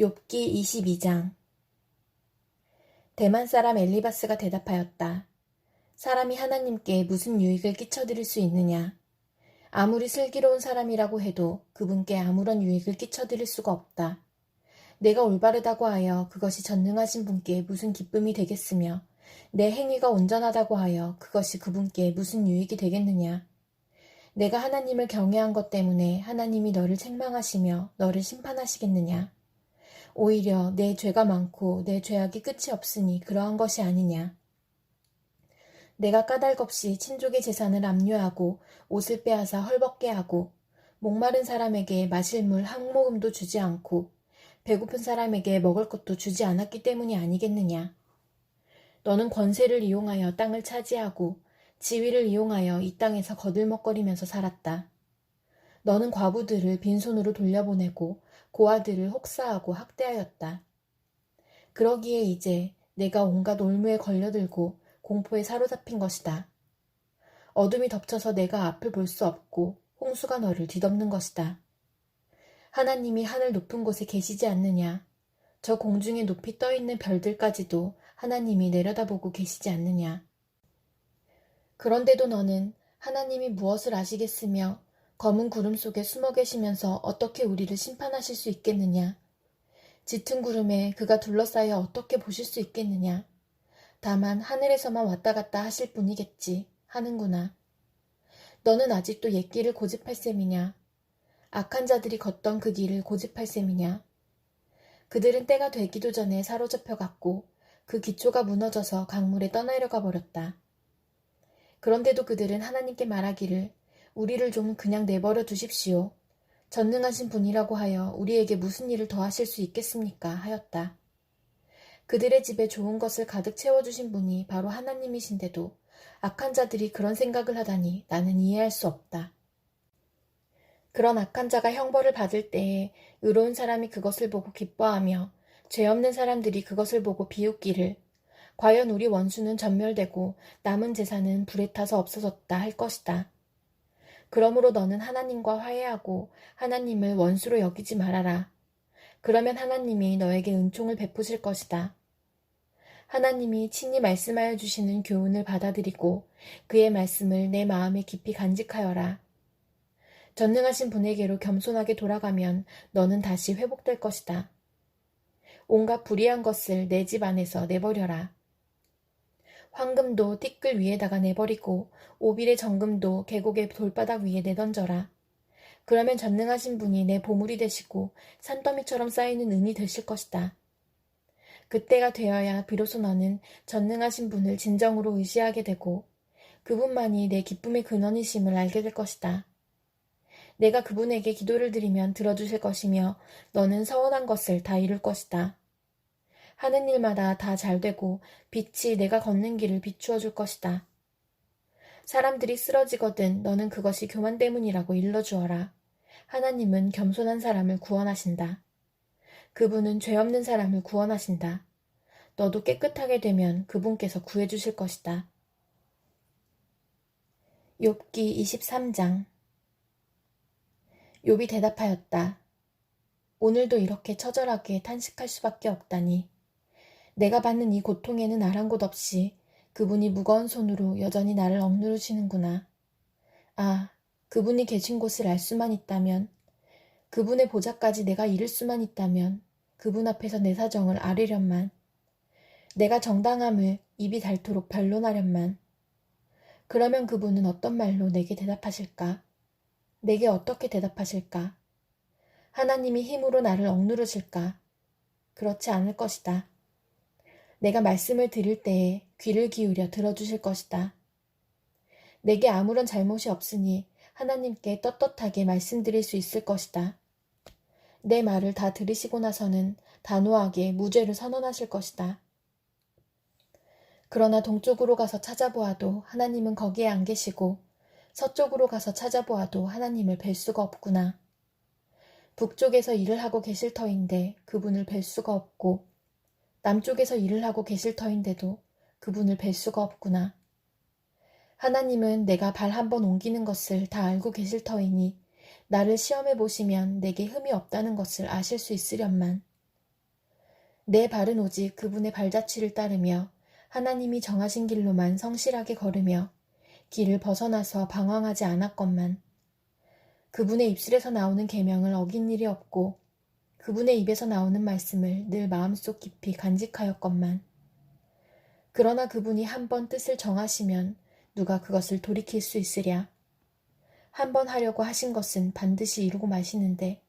욥기 22장. 대만 사람 엘리바스가 대답하였다. 사람이 하나님께 무슨 유익을 끼쳐드릴 수 있느냐? 아무리 슬기로운 사람이라고 해도 그분께 아무런 유익을 끼쳐드릴 수가 없다. 내가 올바르다고 하여 그것이 전능하신 분께 무슨 기쁨이 되겠으며 내 행위가 온전하다고 하여 그것이 그분께 무슨 유익이 되겠느냐? 내가 하나님을 경외한 것 때문에 하나님이 너를 책망하시며 너를 심판하시겠느냐? 오히려 내 죄가 많고 내 죄악이 끝이 없으니 그러한 것이 아니냐. 내가 까닭없이 친족의 재산을 압류하고 옷을 빼앗아 헐벗게 하고 목마른 사람에게 마실 물 한 모금도 주지 않고 배고픈 사람에게 먹을 것도 주지 않았기 때문이 아니겠느냐. 너는 권세를 이용하여 땅을 차지하고 지위를 이용하여 이 땅에서 거들먹거리면서 살았다. 너는 과부들을 빈손으로 돌려보내고 고아들을 혹사하고 학대하였다. 그러기에 이제 내가 온갖 올무에 걸려들고 공포에 사로잡힌 것이다. 어둠이 덮쳐서 내가 앞을 볼 수 없고 홍수가 너를 뒤덮는 것이다. 하나님이 하늘 높은 곳에 계시지 않느냐? 저 공중에 높이 떠있는 별들까지도 하나님이 내려다보고 계시지 않느냐? 그런데도 너는 하나님이 무엇을 아시겠으며 검은 구름 속에 숨어 계시면서 어떻게 우리를 심판하실 수 있겠느냐? 짙은 구름에 그가 둘러싸여 어떻게 보실 수 있겠느냐? 다만 하늘에서만 왔다 갔다 하실 뿐이겠지 하는구나. 너는 아직도 옛 길을 고집할 셈이냐? 악한 자들이 걷던 그 길을 고집할 셈이냐? 그들은 때가 되기도 전에 사로잡혀갔고 그 기초가 무너져서 강물에 떠내려가 버렸다. 그런데도 그들은 하나님께 말하기를 우리를 좀 그냥 내버려 두십시오. 전능하신 분이라고 하여 우리에게 무슨 일을 더하실 수 있겠습니까? 하였다. 그들의 집에 좋은 것을 가득 채워주신 분이 바로 하나님이신데도 악한 자들이 그런 생각을 하다니 나는 이해할 수 없다. 그런 악한 자가 형벌을 받을 때에 의로운 사람이 그것을 보고 기뻐하며 죄 없는 사람들이 그것을 보고 비웃기를 과연 우리 원수는 전멸되고 남은 재산은 불에 타서 없어졌다 할 것이다. 그러므로 너는 하나님과 화해하고 하나님을 원수로 여기지 말아라. 그러면 하나님이 너에게 은총을 베푸실 것이다. 하나님이 친히 말씀하여 주시는 교훈을 받아들이고 그의 말씀을 내 마음에 깊이 간직하여라. 전능하신 분에게로 겸손하게 돌아가면 너는 다시 회복될 것이다. 온갖 불의한 것을 내 집 안에서 내버려라. 황금도 티끌 위에다가 내버리고 오빌의 정금도 계곡의 돌바닥 위에 내던져라. 그러면 전능하신 분이 내 보물이 되시고 산더미처럼 쌓이는 은이 되실 것이다. 그때가 되어야 비로소 너는 전능하신 분을 진정으로 의지하게 되고 그분만이 내 기쁨의 근원이심을 알게 될 것이다. 내가 그분에게 기도를 드리면 들어주실 것이며 너는 서원한 것을 다 이룰 것이다. 하는 일마다 다 잘되고 빛이 내가 걷는 길을 비추어 줄 것이다. 사람들이 쓰러지거든 너는 그것이 교만 때문이라고 일러주어라. 하나님은 겸손한 사람을 구원하신다. 그분은 죄 없는 사람을 구원하신다. 너도 깨끗하게 되면 그분께서 구해주실 것이다. 욥기 23장. 욥이 대답하였다. 오늘도 이렇게 처절하게 탄식할 수밖에 없다니. 내가 받는 이 고통에는 아랑곳 없이 그분이 무거운 손으로 여전히 나를 억누르시는구나. 아, 그분이 계신 곳을 알 수만 있다면, 그분의 보좌까지 내가 이를 수만 있다면 그분 앞에서 내 사정을 아뢰련만. 내가 정당함을 입이 닳도록 변론하련만. 그러면 그분은 어떤 말로 내게 대답하실까? 내게 어떻게 대답하실까? 하나님이 힘으로 나를 억누르실까? 그렇지 않을 것이다. 내가 말씀을 드릴 때에 귀를 기울여 들어주실 것이다. 내게 아무런 잘못이 없으니 하나님께 떳떳하게 말씀드릴 수 있을 것이다. 내 말을 다 들으시고 나서는 단호하게 무죄를 선언하실 것이다. 그러나 동쪽으로 가서 찾아보아도 하나님은 거기에 안 계시고 서쪽으로 가서 찾아보아도 하나님을 뵐 수가 없구나. 북쪽에서 일을 하고 계실 터인데 그분을 뵐 수가 없고 남쪽에서 일을 하고 계실 터인데도 그분을 뵐 수가 없구나. 하나님은 내가 발 한 번 옮기는 것을 다 알고 계실 터이니 나를 시험해 보시면 내게 흠이 없다는 것을 아실 수 있으련만. 내 발은 오직 그분의 발자취를 따르며 하나님이 정하신 길로만 성실하게 걸으며 길을 벗어나서 방황하지 않았건만 그분의 입술에서 나오는 계명을 어긴 일이 없고 그분의 입에서 나오는 말씀을 늘 마음속 깊이 간직하였건만 그러나 그분이 한 번 뜻을 정하시면 누가 그것을 돌이킬 수 있으랴. 한 번 하려고 하신 것은 반드시 이루고 마시는데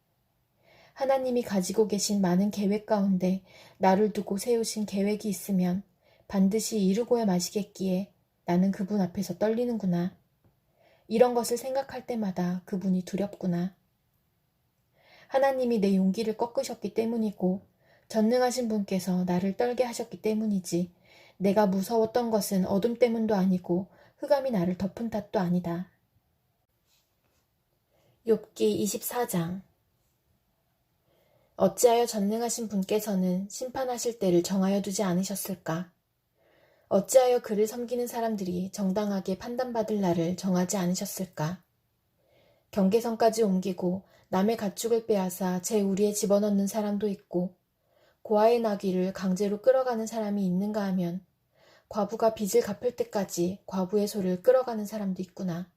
하나님이 가지고 계신 많은 계획 가운데 나를 두고 세우신 계획이 있으면 반드시 이루고야 마시겠기에 나는 그분 앞에서 떨리는구나. 이런 것을 생각할 때마다 그분이 두렵구나. 하나님이 내 용기를 꺾으셨기 때문이고 전능하신 분께서 나를 떨게 하셨기 때문이지 내가 무서웠던 것은 어둠 때문도 아니고 흑암이 나를 덮은 탓도 아니다. 욥기 24장. 어찌하여 전능하신 분께서는 심판하실 때를 정하여 두지 않으셨을까? 어찌하여 그를 섬기는 사람들이 정당하게 판단받을 날을 정하지 않으셨을까? 경계선까지 옮기고 남의 가축을 빼앗아 제 우리에 집어넣는 사람도 있고 고아의 나귀를 강제로 끌어가는 사람이 있는가 하면 과부가 빚을 갚을 때까지 과부의 소를 끌어가는 사람도 있구나.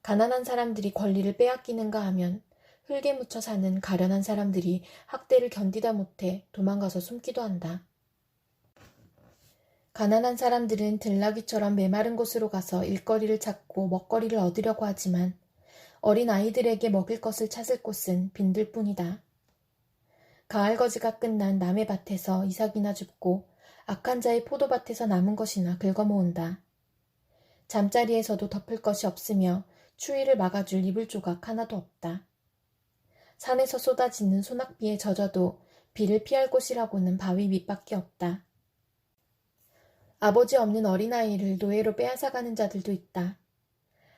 가난한 사람들이 권리를 빼앗기는가 하면 흙에 묻혀 사는 가련한 사람들이 학대를 견디다 못해 도망가서 숨기도 한다. 가난한 사람들은 들나귀처럼 메마른 곳으로 가서 일거리를 찾고 먹거리를 얻으려고 하지만 어린 아이들에게 먹일 것을 찾을 곳은 빈들뿐이다. 가을거지가 끝난 남의 밭에서 이삭이나 줍고 악한 자의 포도밭에서 남은 것이나 긁어모은다. 잠자리에서도 덮을 것이 없으며 추위를 막아줄 이불 조각 하나도 없다. 산에서 쏟아지는 소낙비에 젖어도 비를 피할 곳이라고는 바위 밑밖에 없다. 아버지 없는 어린아이를 노예로 빼앗아가는 자들도 있다.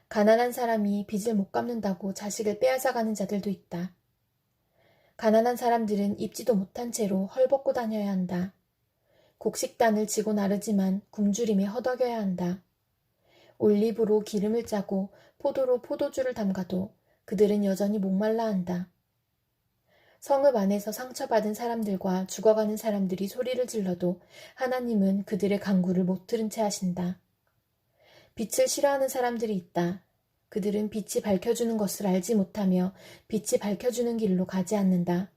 가난한 사람이 빚을 못 갚는다고 자식을 빼앗아가는 자들도 있다. 가난한 사람들은 입지도 못한 채로 헐벗고 다녀야 한다. 곡식단을 지고 나르지만 굶주림에 허덕여야 한다. 올리브로 기름을 짜고 포도로 포도주를 담가도 그들은 여전히 목말라 한다. 성읍 안에서 상처받은 사람들과 죽어가는 사람들이 소리를 질러도 하나님은 그들의 간구를 못 들은 채 하신다. 빛을 싫어하는 사람들이 있다. 그들은 빛이 밝혀주는 것을 알지 못하며 빛이 밝혀주는 길로 가지 않는다.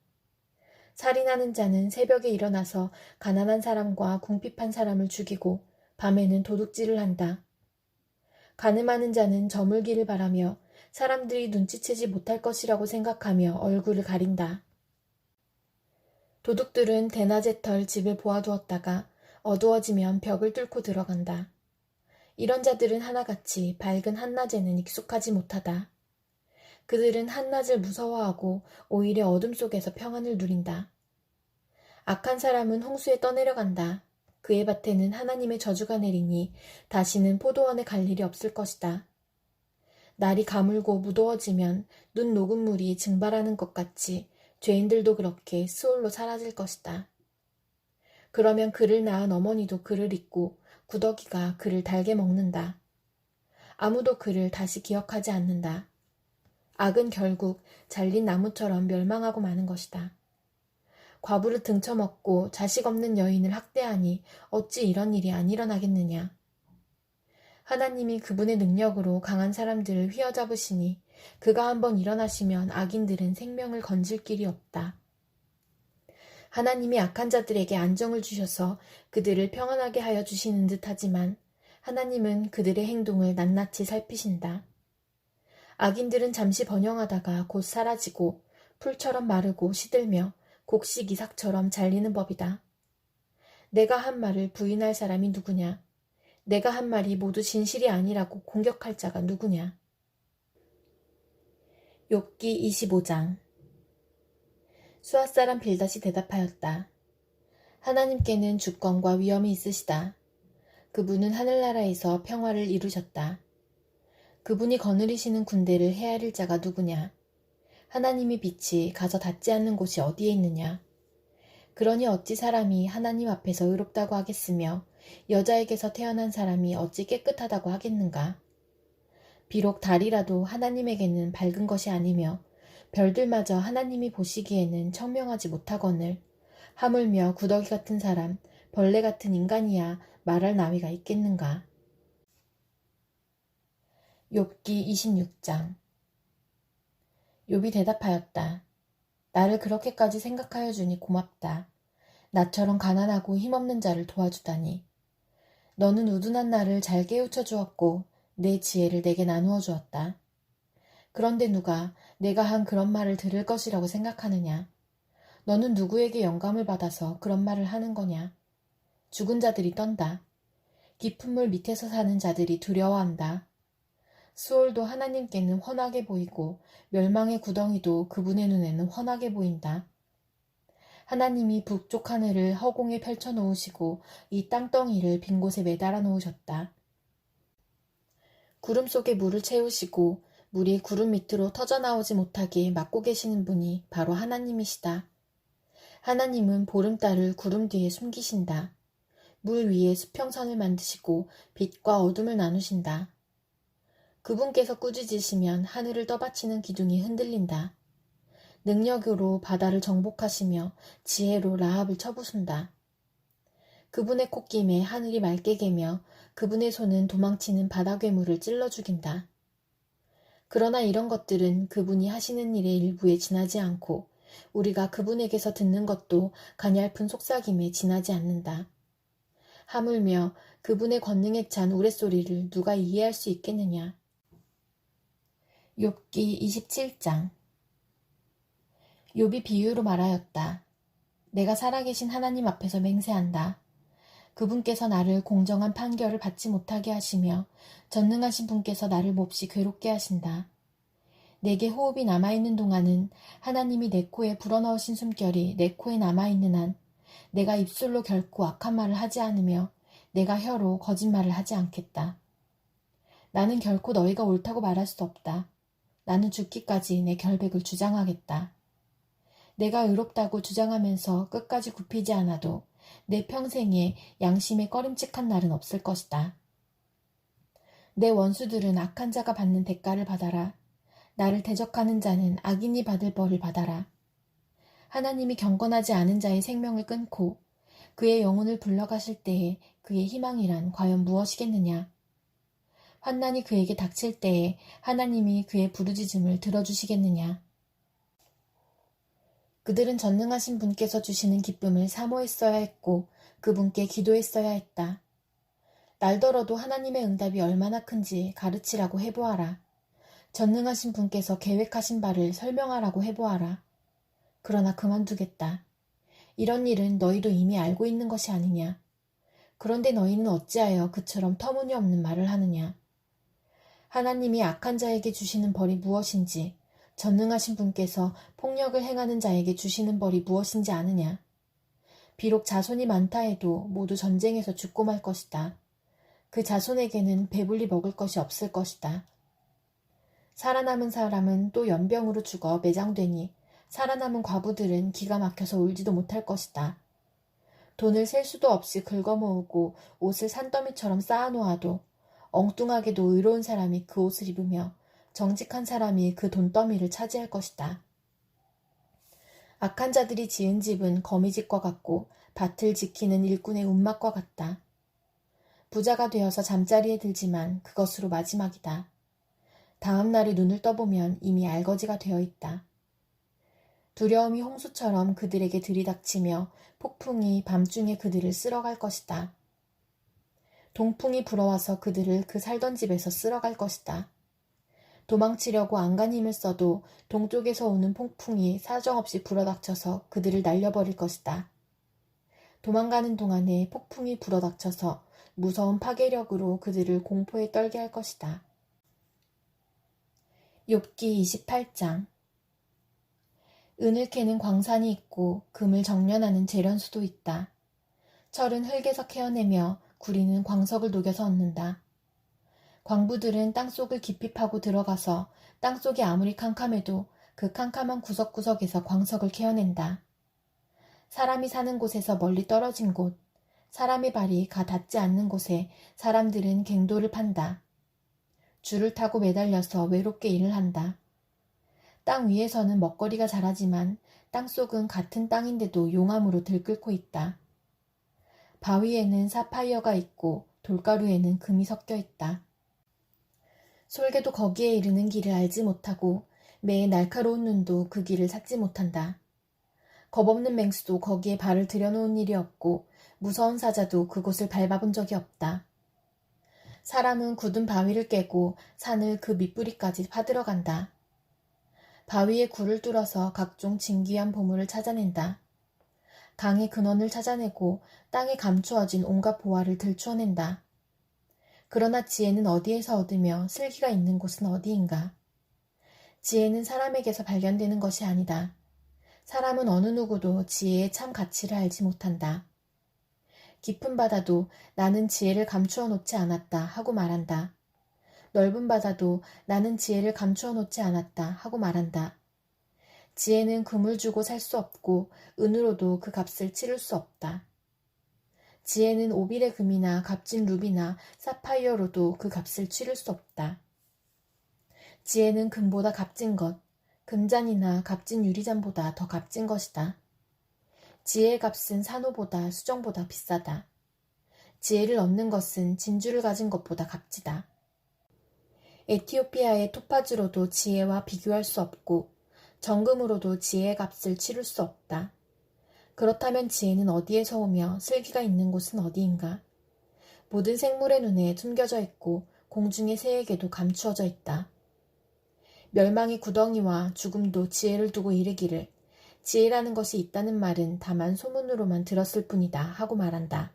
살인하는 자는 새벽에 일어나서 가난한 사람과 궁핍한 사람을 죽이고 밤에는 도둑질을 한다. 간음하는 자는 저물기를 바라며 사람들이 눈치채지 못할 것이라고 생각하며 얼굴을 가린다. 도둑들은 대낮에 털 집을 보아두었다가 어두워지면 벽을 뚫고 들어간다. 이런 자들은 하나같이 밝은 한낮에는 익숙하지 못하다. 그들은 한낮을 무서워하고 오히려 어둠 속에서 평안을 누린다. 악한 사람은 홍수에 떠내려간다. 그의 밭에는 하나님의 저주가 내리니 다시는 포도원에 갈 일이 없을 것이다. 날이 가물고 무더워지면 눈 녹은 물이 증발하는 것 같이 죄인들도 그렇게 수올로 사라질 것이다. 그러면 그를 낳은 어머니도 그를 잊고 구더기가 그를 달게 먹는다. 아무도 그를 다시 기억하지 않는다. 악은 결국 잘린 나무처럼 멸망하고 마는 것이다. 과부를 등쳐먹고 자식 없는 여인을 학대하니 어찌 이런 일이 안 일어나겠느냐. 하나님이 그분의 능력으로 강한 사람들을 휘어잡으시니 그가 한번 일어나시면 악인들은 생명을 건질 길이 없다. 하나님이 악한 자들에게 안정을 주셔서 그들을 평안하게 하여 주시는 듯 하지만 하나님은 그들의 행동을 낱낱이 살피신다. 악인들은 잠시 번영하다가 곧 사라지고 풀처럼 마르고 시들며 곡식 이삭처럼 잘리는 법이다. 내가 한 말을 부인할 사람이 누구냐? 내가 한 말이 모두 진실이 아니라고 공격할 자가 누구냐? 욥기 25장. 수앗 사람 빌닷이 대답하였다. 하나님께는 주권과 위엄이 있으시다. 그분은 하늘나라에서 평화를 이루셨다. 그분이 거느리시는 군대를 헤아릴 자가 누구냐? 하나님의 빛이 가서 닿지 않는 곳이 어디에 있느냐? 그러니 어찌 사람이 하나님 앞에서 의롭다고 하겠으며 여자에게서 태어난 사람이 어찌 깨끗하다고 하겠는가? 비록 달이라도 하나님에게는 밝은 것이 아니며 별들마저 하나님이 보시기에는 청명하지 못하거늘 하물며 구더기 같은 사람, 벌레 같은 인간이야 말할 나위가 있겠는가. 욥기 26장. 욥이 대답하였다. 나를 그렇게까지 생각하여 주니 고맙다. 나처럼 가난하고 힘없는 자를 도와주다니. 너는 우둔한 나를 잘 깨우쳐 주었고 내 지혜를 내게 나누어 주었다. 그런데 누가 내가 한 그런 말을 들을 것이라고 생각하느냐? 너는 누구에게 영감을 받아서 그런 말을 하는 거냐? 죽은 자들이 떤다. 깊은 물 밑에서 사는 자들이 두려워한다. 수올도 하나님께는 훤하게 보이고 멸망의 구덩이도 그분의 눈에는 훤하게 보인다. 하나님이 북쪽 하늘을 허공에 펼쳐 놓으시고 이 땅덩이를 빈 곳에 매달아 놓으셨다. 구름 속에 물을 채우시고 물이 구름 밑으로 터져나오지 못하게 막고 계시는 분이 바로 하나님이시다. 하나님은 보름달을 구름 뒤에 숨기신다. 물 위에 수평선을 만드시고 빛과 어둠을 나누신다. 그분께서 꾸짖으시면 하늘을 떠받치는 기둥이 흔들린다. 능력으로 바다를 정복하시며 지혜로 라합을 쳐부순다. 그분의 콧김에 하늘이 맑게 개며 그분의 손은 도망치는 바다 괴물을 찔러 죽인다. 그러나 이런 것들은 그분이 하시는 일의 일부에 지나지 않고 우리가 그분에게서 듣는 것도 가냘픈 속삭임에 지나지 않는다. 하물며 그분의 권능에 찬 우레소리를 누가 이해할 수 있겠느냐. 욥기 27장. 욥이 비유로 말하였다. 내가 살아계신 하나님 앞에서 맹세한다. 그분께서 나를 공정한 판결을 받지 못하게 하시며 전능하신 분께서 나를 몹시 괴롭게 하신다. 내게 호흡이 남아있는 동안은 하나님이 내 코에 불어넣으신 숨결이 내 코에 남아있는 한 내가 입술로 결코 악한 말을 하지 않으며 내가 혀로 거짓말을 하지 않겠다. 나는 결코 너희가 옳다고 말할 수 없다. 나는 죽기까지 내 결백을 주장하겠다. 내가 의롭다고 주장하면서 끝까지 굽히지 않아도 내 평생에 양심에 꺼림칙한 날은 없을 것이다. 내 원수들은 악한 자가 받는 대가를 받아라. 나를 대적하는 자는 악인이 받을 벌을 받아라. 하나님이 경건하지 않은 자의 생명을 끊고 그의 영혼을 불러가실 때에 그의 희망이란 과연 무엇이겠느냐? 환난이 그에게 닥칠 때에 하나님이 그의 부르짖음을 들어주시겠느냐? 그들은 전능하신 분께서 주시는 기쁨을 사모했어야 했고 그분께 기도했어야 했다. 날더러도 하나님의 응답이 얼마나 큰지 가르치라고 해보아라. 전능하신 분께서 계획하신 바를 설명하라고 해보아라. 그러나 그만두겠다. 이런 일은 너희도 이미 알고 있는 것이 아니냐. 그런데 너희는 어찌하여 그처럼 터무니없는 말을 하느냐. 하나님이 악한 자에게 주시는 벌이 무엇인지 전능하신 분께서 폭력을 행하는 자에게 주시는 벌이 무엇인지 아느냐. 비록 자손이 많다 해도 모두 전쟁에서 죽고 말 것이다. 그 자손에게는 배불리 먹을 것이 없을 것이다. 살아남은 사람은 또 연병으로 죽어 매장되니 살아남은 과부들은 기가 막혀서 울지도 못할 것이다. 돈을 셀 수도 없이 긁어모으고 옷을 산더미처럼 쌓아놓아도 엉뚱하게도 의로운 사람이 그 옷을 입으며 정직한 사람이 그 돈더미를 차지할 것이다. 악한 자들이 지은 집은 거미집과 같고 밭을 지키는 일꾼의 움막과 같다. 부자가 되어서 잠자리에 들지만 그것으로 마지막이다. 다음 날에 눈을 떠보면 이미 알거지가 되어 있다. 두려움이 홍수처럼 그들에게 들이닥치며 폭풍이 밤중에 그들을 쓸어갈 것이다. 동풍이 불어와서 그들을 그 살던 집에서 쓸어갈 것이다. 도망치려고 안간 힘을 써도 동쪽에서 오는 폭풍이 사정없이 불어닥쳐서 그들을 날려버릴 것이다. 도망가는 동안에 폭풍이 불어닥쳐서 무서운 파괴력으로 그들을 공포에 떨게 할 것이다. 욥기 28장. 은을 캐는 광산이 있고 금을 정련하는 재련소도 있다. 철은 흙에서 캐어내며 구리는 광석을 녹여서 얻는다. 광부들은 땅속을 깊이 파고 들어가서 땅속이 아무리 캄캄해도 그 캄캄한 구석구석에서 광석을 캐어낸다. 사람이 사는 곳에서 멀리 떨어진 곳, 사람의 발이 가 닿지 않는 곳에 사람들은 갱도를 판다. 줄을 타고 매달려서 외롭게 일을 한다. 땅 위에서는 먹거리가 자라지만 땅속은 같은 땅인데도 용암으로 들끓고 있다. 바위에는 사파이어가 있고 돌가루에는 금이 섞여 있다. 솔개도 거기에 이르는 길을 알지 못하고 매의 날카로운 눈도 그 길을 찾지 못한다. 겁없는 맹수도 거기에 발을 들여놓은 일이 없고 무서운 사자도 그곳을 밟아본 적이 없다. 사람은 굳은 바위를 깨고 산을 그 밑부리까지 파들어간다. 바위에 굴을 뚫어서 각종 진귀한 보물을 찾아낸다. 강의 근원을 찾아내고 땅에 감추어진 온갖 보화를 들추어낸다. 그러나 지혜는 어디에서 얻으며 슬기가 있는 곳은 어디인가? 지혜는 사람에게서 발견되는 것이 아니다. 사람은 어느 누구도 지혜의 참 가치를 알지 못한다. 깊은 바다도 나는 지혜를 감추어 놓지 않았다 하고 말한다. 넓은 바다도 나는 지혜를 감추어 놓지 않았다 하고 말한다. 지혜는 금을 주고 살 수 없고 은으로도 그 값을 치를 수 없다. 지혜는 오빌의 금이나 값진 루비나 사파이어로도 그 값을 치를 수 없다. 지혜는 금보다 값진 것, 금잔이나 값진 유리잔보다 더 값진 것이다. 지혜의 값은 산호보다 수정보다 비싸다. 지혜를 얻는 것은 진주를 가진 것보다 값지다. 에티오피아의 토파즈로도 지혜와 비교할 수 없고 정금으로도 지혜의 값을 치를 수 없다. 그렇다면 지혜는 어디에서 오며 슬기가 있는 곳은 어디인가? 모든 생물의 눈에 숨겨져 있고 공중의 새에게도 감추어져 있다. 멸망의 구덩이와 죽음도 지혜를 두고 이르기를 지혜라는 것이 있다는 말은 다만 소문으로만 들었을 뿐이다 하고 말한다.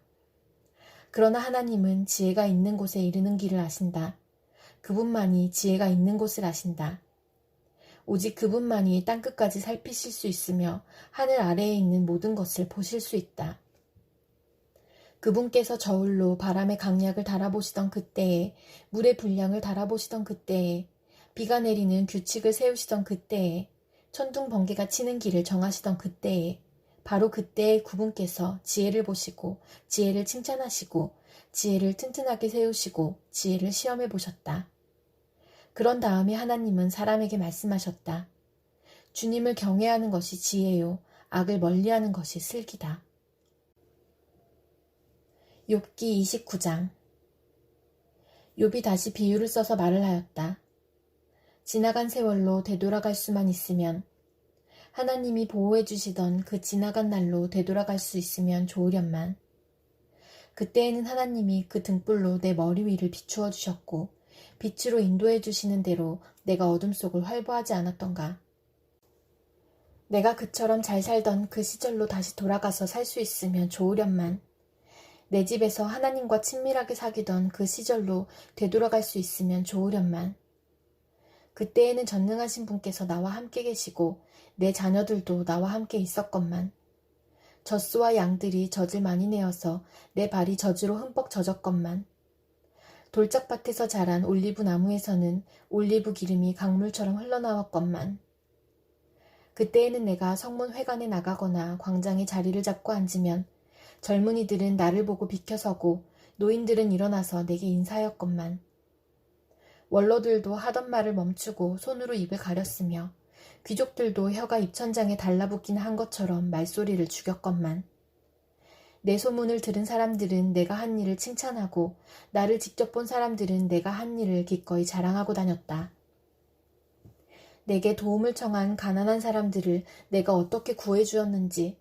그러나 하나님은 지혜가 있는 곳에 이르는 길을 아신다. 그분만이 지혜가 있는 곳을 아신다. 오직 그분만이 땅끝까지 살피실 수 있으며 하늘 아래에 있는 모든 것을 보실 수 있다. 그분께서 저울로 바람의 강약을 달아보시던 그때에, 물의 분량을 달아보시던 그때에, 비가 내리는 규칙을 세우시던 그때에, 천둥 번개가 치는 길을 정하시던 그때에, 바로 그때에 그분께서 지혜를 보시고 지혜를 칭찬하시고 지혜를 튼튼하게 세우시고 지혜를 시험해 보셨다. 그런 다음에 하나님은 사람에게 말씀하셨다. 주님을 경외하는 것이 지혜요, 악을 멀리하는 것이 슬기다. 욥기 29장. 욥이 다시 비유를 써서 말을 하였다. 지나간 세월로 되돌아갈 수만 있으면, 하나님이 보호해 주시던 그 지나간 날로 되돌아갈 수 있으면 좋으련만. 그때에는 하나님이 그 등불로 내 머리 위를 비추어 주셨고 빛으로 인도해 주시는 대로 내가 어둠 속을 활보하지 않았던가. 내가 그처럼 잘 살던 그 시절로 다시 돌아가서 살 수 있으면 좋으련만. 내 집에서 하나님과 친밀하게 사귀던 그 시절로 되돌아갈 수 있으면 좋으련만. 그때에는 전능하신 분께서 나와 함께 계시고 내 자녀들도 나와 함께 있었건만. 젖소와 양들이 젖을 많이 내어서 내 발이 젖으로 흠뻑 젖었건만. 돌짝밭에서 자란 올리브 나무에서는 올리브 기름이 강물처럼 흘러나왔건만. 그때에는 내가 성문 회관에 나가거나 광장에 자리를 잡고 앉으면 젊은이들은 나를 보고 비켜서고 노인들은 일어나서 내게 인사하였건만. 원로들도 하던 말을 멈추고 손으로 입을 가렸으며 귀족들도 혀가 입천장에 달라붙긴 한 것처럼 말소리를 죽였건만. 내 소문을 들은 사람들은 내가 한 일을 칭찬하고 나를 직접 본 사람들은 내가 한 일을 기꺼이 자랑하고 다녔다. 내게 도움을 청한 가난한 사람들을 내가 어떻게 구해주었는지,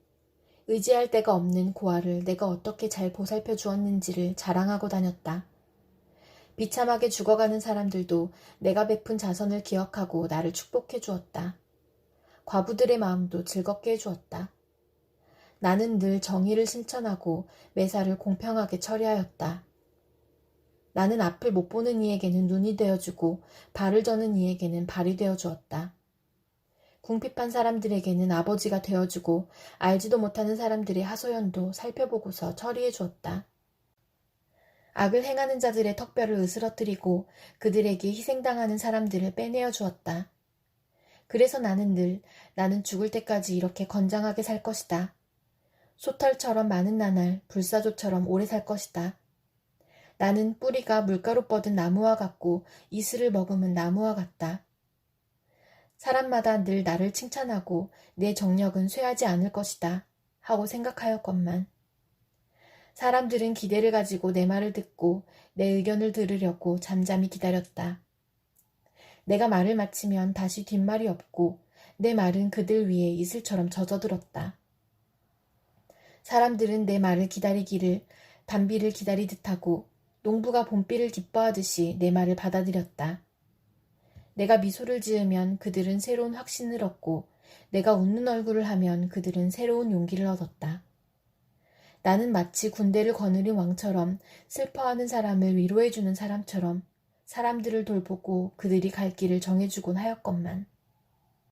의지할 데가 없는 고아를 내가 어떻게 잘 보살펴 주었는지를 자랑하고 다녔다. 비참하게 죽어가는 사람들도 내가 베푼 자선을 기억하고 나를 축복해 주었다. 과부들의 마음도 즐겁게 해주었다. 나는 늘 정의를 실천하고 매사를 공평하게 처리하였다. 나는 앞을 못 보는 이에게는 눈이 되어주고 발을 저는 이에게는 발이 되어주었다. 궁핍한 사람들에게는 아버지가 되어주고 알지도 못하는 사람들의 하소연도 살펴보고서 처리해 주었다. 악을 행하는 자들의 턱뼈를 으스러뜨리고 그들에게 희생당하는 사람들을 빼내어 주었다. 그래서 나는 죽을 때까지 이렇게 건장하게 살 것이다. 소털처럼 많은 나날, 불사조처럼 오래 살 것이다. 나는 뿌리가 물가로 뻗은 나무와 같고 이슬을 머금은 나무와 같다. 사람마다 늘 나를 칭찬하고 내 정력은 쇠하지 않을 것이다 하고 생각하였건만 사람들은 기대를 가지고 내 말을 듣고 내 의견을 들으려고 잠잠히 기다렸다. 내가 말을 마치면 다시 뒷말이 없고 내 말은 그들 위에 이슬처럼 젖어들었다. 사람들은 내 말을 기다리기를 단비를 기다리듯 하고 농부가 봄비를 기뻐하듯이 내 말을 받아들였다. 내가 미소를 지으면 그들은 새로운 확신을 얻고 내가 웃는 얼굴을 하면 그들은 새로운 용기를 얻었다. 나는 마치 군대를 거느린 왕처럼 슬퍼하는 사람을 위로해주는 사람처럼 사람들을 돌보고 그들이 갈 길을 정해주곤 하였건만